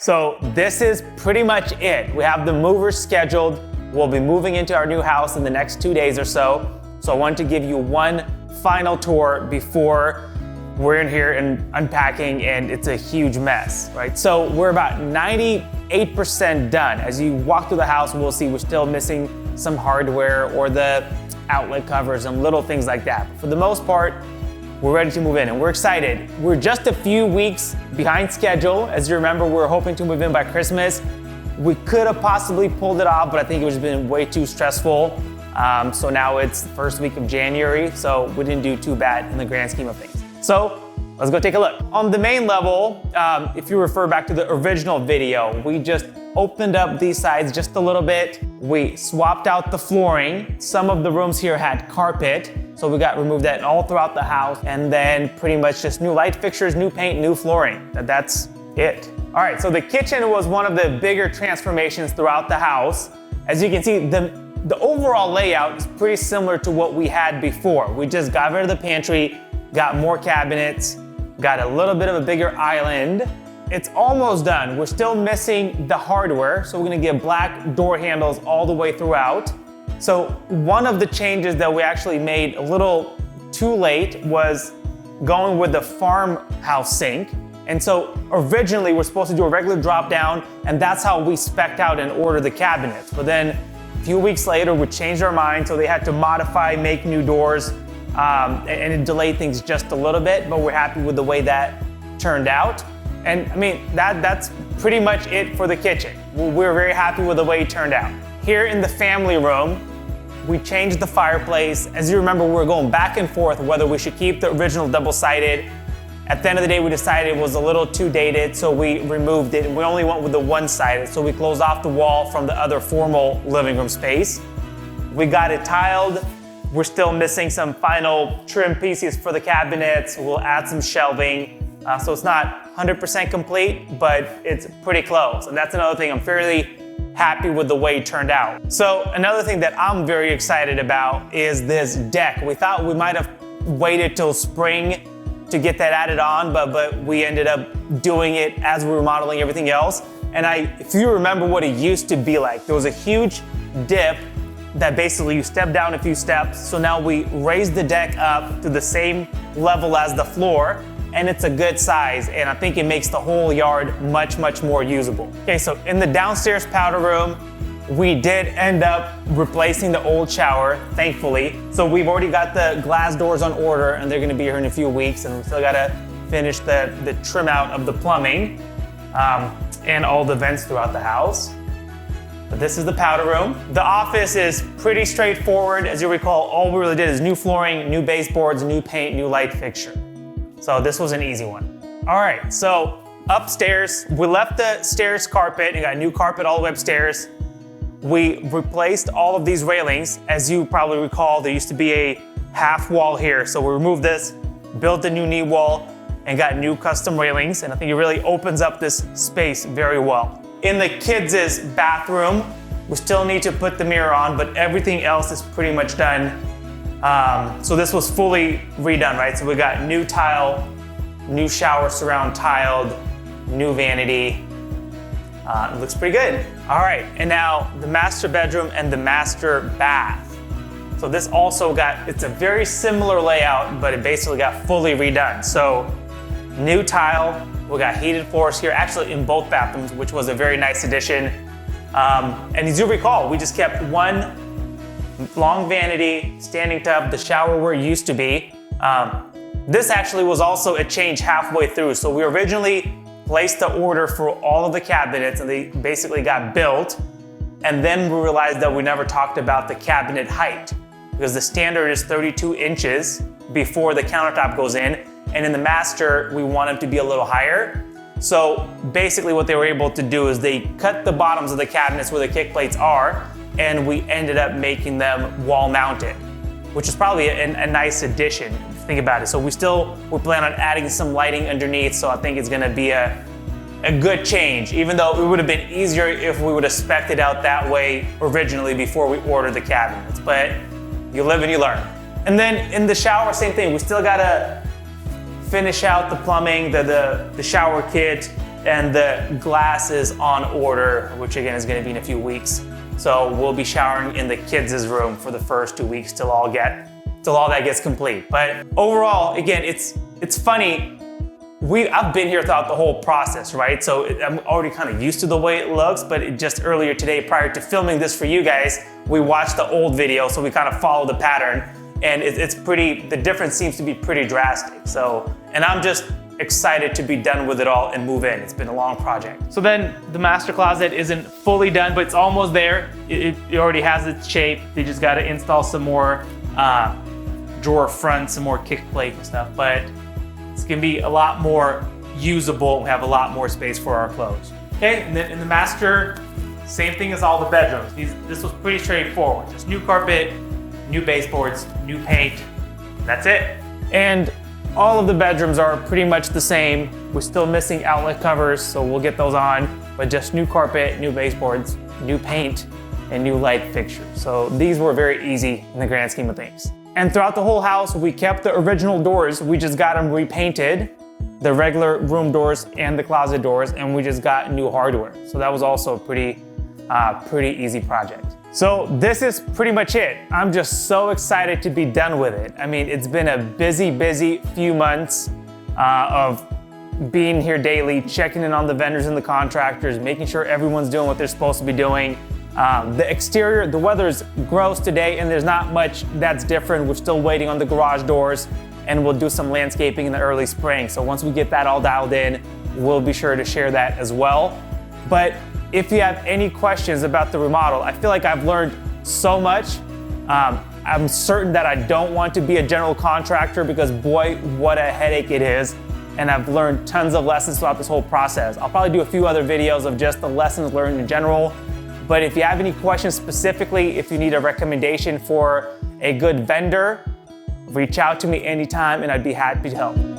so this is pretty much it. We have the movers scheduled. We'll be moving into our new house in the next 2 days or so. So I wanted to give you one final tour before we're in here and unpacking, and it's a huge mess, right? So we're about 98% done. As you walk through the house, we'll see we're still missing some hardware or the outlet covers and little things like that. But for the most part, we're ready to move in and we're excited. We're just a few weeks behind schedule. As you remember, we were hoping to move in by Christmas. We could have possibly pulled it off, but I think it was been way too stressful. So now it's the first week of January, so we didn't do too bad in the grand scheme of things. So let's go take a look. On the main level, if you refer back to the original video, we just opened up these sides just a little bit. We swapped out the flooring. Some of the rooms here had carpet, so we got removed that all throughout the house. And then pretty much just new light fixtures, new paint, new flooring. That's it. All right, so the kitchen was one of the bigger transformations throughout the house. As you can see, the overall layout is pretty similar to what we had before. We just got rid of the pantry, got more cabinets, got a little bit of a bigger island. It's almost done. We're still missing the hardware, so we're gonna get black door handles all the way throughout. So one of the changes that we actually made a little too late was going with the farmhouse sink. And so originally we're supposed to do a regular drop down, and that's how we spec'd out and ordered the cabinets. But then a few weeks later, we changed our mind, so they had to modify, make new doors, and it delayed things just a little bit, but we're happy with the way that turned out. And I mean, that's pretty much it for the kitchen. We're very happy with the way it turned out. Here in the family room, we changed the fireplace. As you remember, we were going back and forth whether we should keep the original double-sided. At the end of the day, we decided it was a little too dated, so we removed it, and we only went with the one-sided. So we closed off the wall from the other formal living room space. We got it tiled. We're still missing some final trim pieces for the cabinets. We'll add some shelving. So it's not 100% complete, but it's pretty close. And that's another thing, I'm fairly happy with the way it turned out. So another thing that I'm very excited about is this deck. We thought we might have waited till spring to get that added on, but we ended up doing it as we were modeling everything else. And if you remember what it used to be like, there was a huge dip that basically you step down a few steps. So now we raised the deck up to the same level as the floor, and it's a good size, and I think it makes the whole yard much, much more usable. Okay, so in the downstairs powder room, we did end up replacing the old shower, thankfully. So we've already got the glass doors on order, and they're gonna be here in a few weeks, and we still gotta finish the trim out of the plumbing and all the vents throughout the house. But this is the powder room. The office is pretty straightforward. As you recall, all we really did is new flooring, new baseboards, new paint, new light fixture. So this was an easy one. All right, so upstairs, we left the stairs carpet and got new carpet all the way upstairs. We replaced all of these railings. As you probably recall, there used to be a half wall here. So we removed this, built a new knee wall, and got new custom railings. And I think it really opens up this space very well. In the kids' bathroom, we still need to put the mirror on, but everything else is pretty much done. So this was fully redone, right? So we got new tile, new shower surround tiled, new vanity. It looks pretty good. All right, and now the master bedroom and the master bath. So this also it's a very similar layout, but it basically got fully redone. So new tile, we got heated floors here, actually in both bathrooms, which was a very nice addition. And as you recall, we just kept one long vanity, standing tub, the shower where it used to be. This actually was also a change halfway through. So we originally placed the order for all of the cabinets and they basically got built. And then we realized that we never talked about the cabinet height because the standard is 32 inches before the countertop goes in. And in the master, we want them to be a little higher. So basically what they were able to do is they cut the bottoms of the cabinets where the kick plates are, and we ended up making them wall mounted, which is probably a nice addition if you think about it. So we plan on adding some lighting underneath, so I think it's gonna be a good change, even though it would have been easier if we would have spec'd it out that way originally before we ordered the cabinets, but you live and you learn. And then in the shower, same thing, we still gotta finish out the plumbing, the shower kit, and the glass is on order, which again is going to be in a few weeks. So we'll be showering in the kids' room for the first 2 weeks till all that gets complete. But overall, again, it's funny. I've been here throughout the whole process, right? So I'm already kind of used to the way it looks, but just earlier today, prior to filming this for you guys, we watched the old video, so we kind of followed the pattern, and the difference seems to be pretty drastic. So, and I'm just excited to be done with it all and move in. It's been a long project. So then the master closet isn't fully done, but it's almost there. It already has its shape. They just got to install some more drawer fronts, some more kick plate and stuff, but it's gonna be a lot more usable. We have a lot more space for our clothes. Okay, and then in the master, same thing as all the bedrooms. This was pretty straightforward. Just new carpet, new baseboards, new paint, that's it. And all of the bedrooms are pretty much the same. We're still missing outlet covers, so we'll get those on, but just new carpet, new baseboards, new paint, and new light fixtures. So these were very easy in the grand scheme of things. And throughout the whole house, we kept the original doors. We just got them repainted, the regular room doors and the closet doors, and we just got new hardware. So that was also a pretty easy project. So this is pretty much it. I'm just so excited to be done with it. I mean, it's been a busy few months of being here daily, checking in on the vendors and the contractors, making sure everyone's doing what they're supposed to be doing. The exterior, the weather's gross today and there's not much that's different. We're still waiting on the garage doors and we'll do some landscaping in the early spring. So once we get that all dialed in, we'll be sure to share that as well. But if you have any questions about the remodel, I feel like I've learned so much. I'm certain that I don't want to be a general contractor because boy, what a headache it is. And I've learned tons of lessons throughout this whole process. I'll probably do a few other videos of just the lessons learned in general. But if you have any questions specifically, if you need a recommendation for a good vendor, reach out to me anytime and I'd be happy to help.